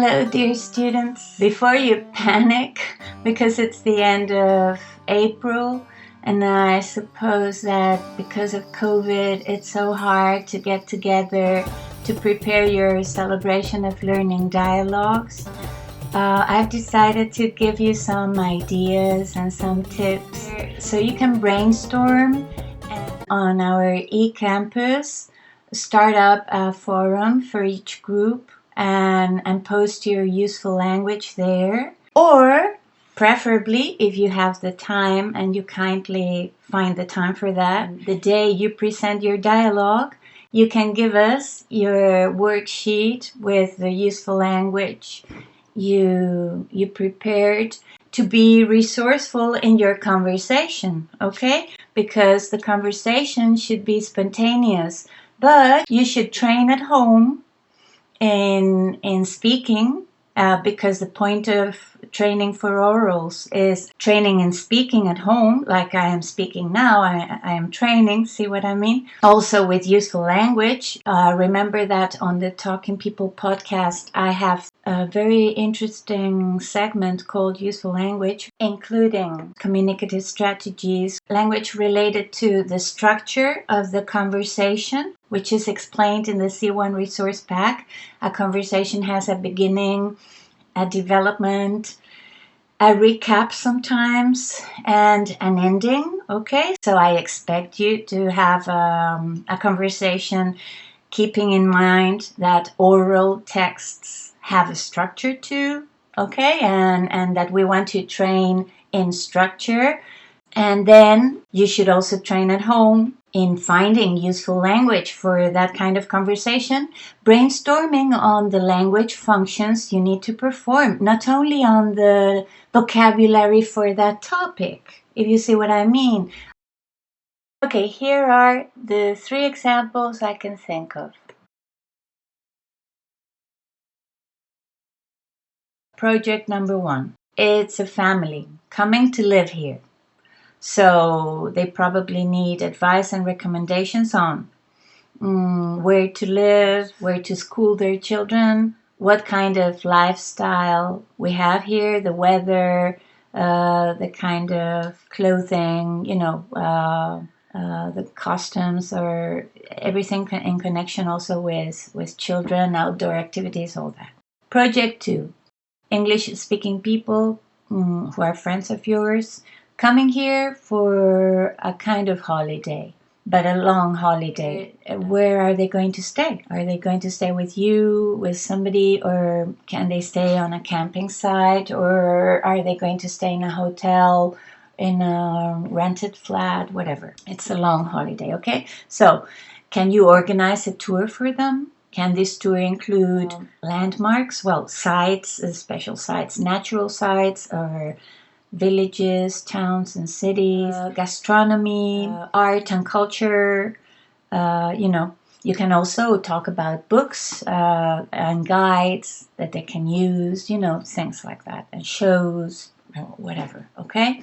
Hello, dear students. Before you panic, because it's the end of April, and I suppose that because of COVID, it's so hard to get together to prepare your celebration of learning dialogues. I've decided to give you some ideas and some tips so you can brainstorm on our eCampus, start up a forum for each group and post your useful language there. Or preferably, if you have the time and you kindly find the time for that, the day you present your dialogue, you can give us your worksheet with the useful language you prepared to be resourceful in your conversation, okay? Because the conversation should be spontaneous, but you should train at home in speaking, because the point of training for orals is training in speaking at home, like I am speaking now. I am training, see what I mean? Also with useful language. Remember that on the Talking People podcast, I have a very interesting segment called Useful Language, including communicative strategies, language related to the structure of the conversation, which is explained in the C1 resource pack. A conversation has a beginning, a development, a recap sometimes, and an ending, okay? So I expect you to have a conversation keeping in mind that oral texts have a structure too, okay? And that we want to train in structure. And then you should also train at home in finding useful language for that kind of conversation, brainstorming on the language functions you need to perform, not only on the vocabulary for that topic, if you see what I mean. Okay, here are the 3 examples I can think of. Project number 1. It's a family coming to live here. So they probably need advice and recommendations on where to live, where to school their children, what kind of lifestyle we have here, the weather, the kind of clothing, the costumes, or everything in connection also with children, outdoor activities, all that. Project 2. English-speaking people who are friends of yours coming here for a kind of holiday, but a long holiday. Where are they going to stay? Are they going to stay with you, with somebody, or can they stay on a camping site, or are they going to stay in a hotel, in a rented flat, whatever? It's a long holiday, okay? So can you organize a tour for them? Can this tour include landmarks? Well, sites, special sites, natural sites, or villages, towns and cities, gastronomy, art and culture. You can also talk about books and guides that they can use, things like that, and shows, whatever, okay?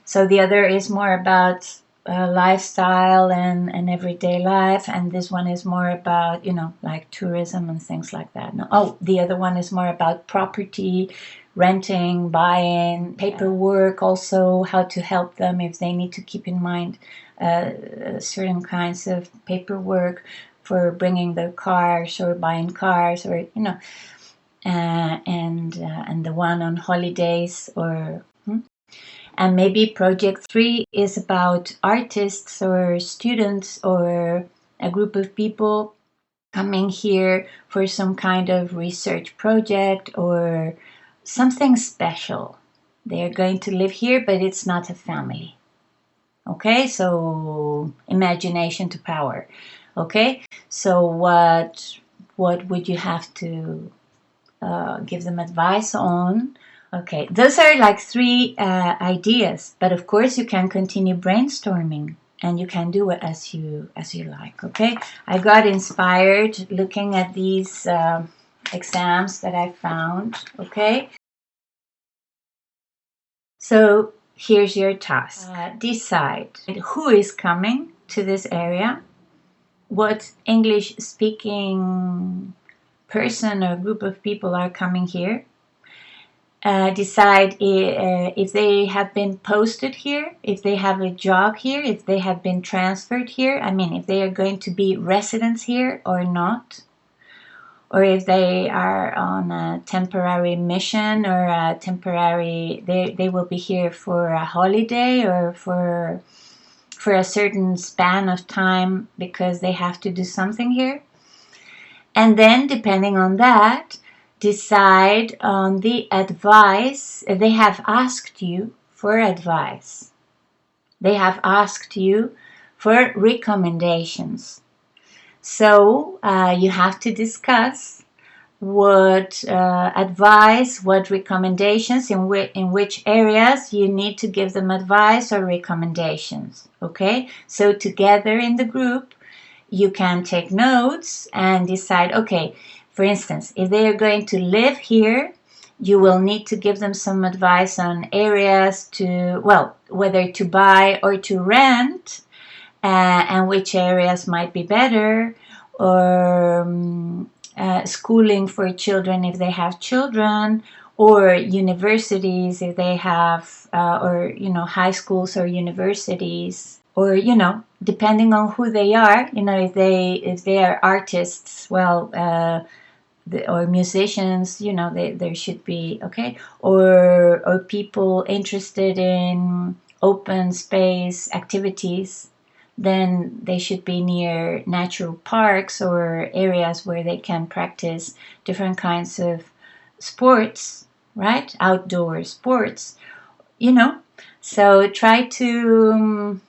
So the other is more about lifestyle and everyday life, and this one is more about, like tourism and things like that. No, the other one is more about property, renting, buying, paperwork, also how to help them if they need to keep in mind certain kinds of paperwork for bringing their cars or buying cars, or and the one on holidays, or and maybe project 3 is about artists or students or a group of people coming here for some kind of research project or something special. They are going to live here, but it's not a family. Okay, so imagination to power. Okay, so what would you have to give them advice on? Okay, those are like 3 ideas, but of course you can continue brainstorming and you can do it as you like. Okay, I got inspired looking at these exams that I found. Okay, so here's your task. Decide who is coming to this area, what English speaking person or group of people are coming here. Decide if they have been posted here, if they have a job here, if they have been transferred here. I mean, if they are going to be residents here or not, or if they are on a temporary mission or a temporary, they will be here for a holiday or for a certain span of time because they have to do something here. And then, depending on that, decide on the advice. They have asked you for advice. They have asked you for recommendations. So you have to discuss what advice, what recommendations, in which areas you need to give them advice or recommendations. Okay? So together in the group, you can take notes and decide, okay, for instance, if they are going to live here, you will need to give them some advice on areas to, well, whether to buy or to rent, and which areas might be better, or schooling for children if they have children, or universities if they have, or, high schools or universities, or, depending on who they are, if they are artists, well, or musicians, there should be, okay, or people interested in open space activities, then they should be near natural parks or areas where they can practice different kinds of sports, right? Outdoor sports, So try to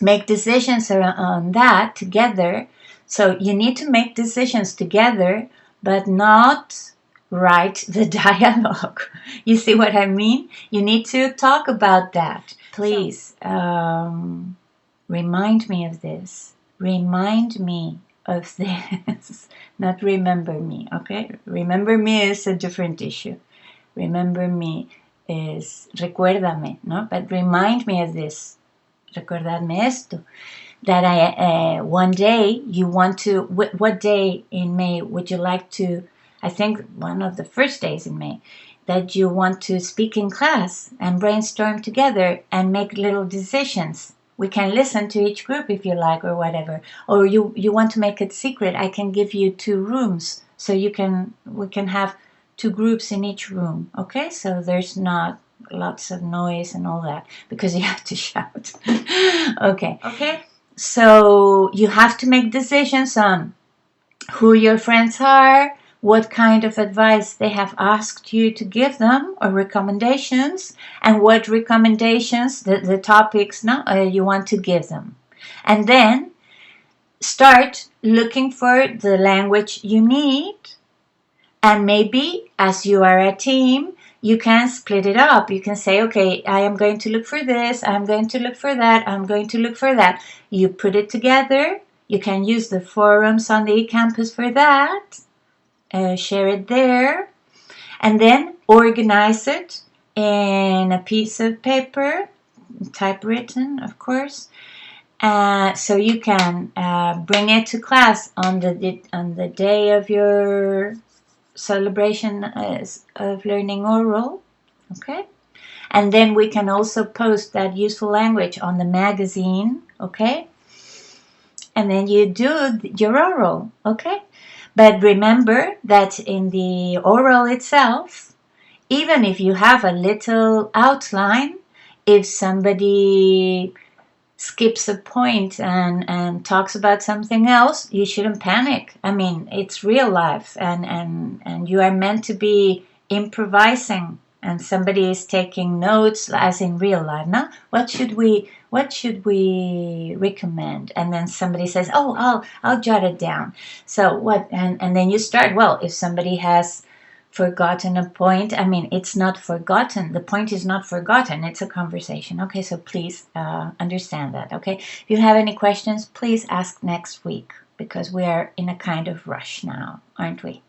make decisions on that together. So you need to make decisions together, but not write the dialogue. You see what I mean? You need to talk about that. Please, remind me of this. Remind me of this. Not remember me, okay? Remember me is a different issue. Remember me is recuérdame, no? But remind me of this. Recordarme esto. That one day you want to, what day in May would you like to, I think one of the first days in May, that you want to speak in class and brainstorm together and make little decisions. We can listen to each group if you like, or whatever. Or you want to make it secret. I can give you 2 rooms, so we can have 2 groups in each room. Okay, so there's not lots of noise and all that, because you have to shout. Okay. So you have to make decisions on who your friends are, what kind of advice they have asked you to give them, or recommendations, and what recommendations, the topics you want to give them. And then start looking for the language you need, and maybe as you are a team, you can split it up. You can say, okay, I am going to look for this, I'm going to look for that, I'm going to look for that. You put it together. You can use the forums on the eCampus for that. Share it there. And then organize it in a piece of paper, typewritten, of course. So you can bring it to class on the day of your celebration of learning oral, okay? And then we can also post that useful language on the magazine, okay? And then you do your oral, okay? But remember that in the oral itself, even if you have a little outline, if somebody skips a point and talks about something else, you shouldn't panic. I mean, it's real life, and you are meant to be improvising, and somebody is taking notes as in real life. No, what should we recommend? And then somebody says, oh, I'll jot it down. So what? And then you start. Well, if somebody has forgotten a point, I mean, it's not forgotten. The point is not forgotten. It's a conversation. Okay, so please understand that. Okay, if you have any questions, please ask next week, because we are in a kind of rush now, aren't we?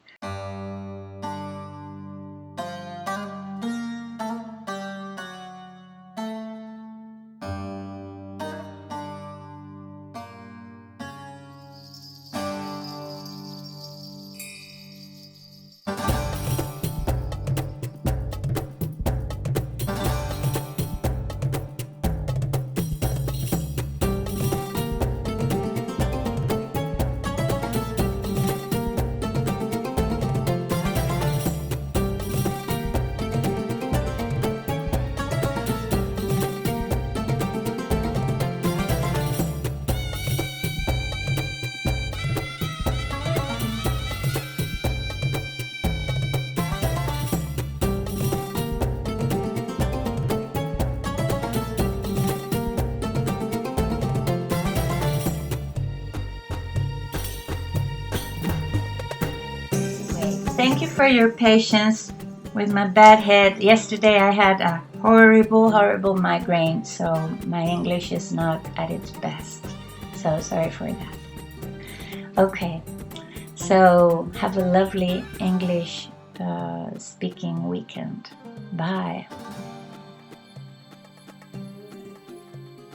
thank you for your patience with my bad head. Yesterday I had a horrible migraine, so my English is not at its best. So sorry for that. Okay, so have a lovely English speaking weekend. Bye.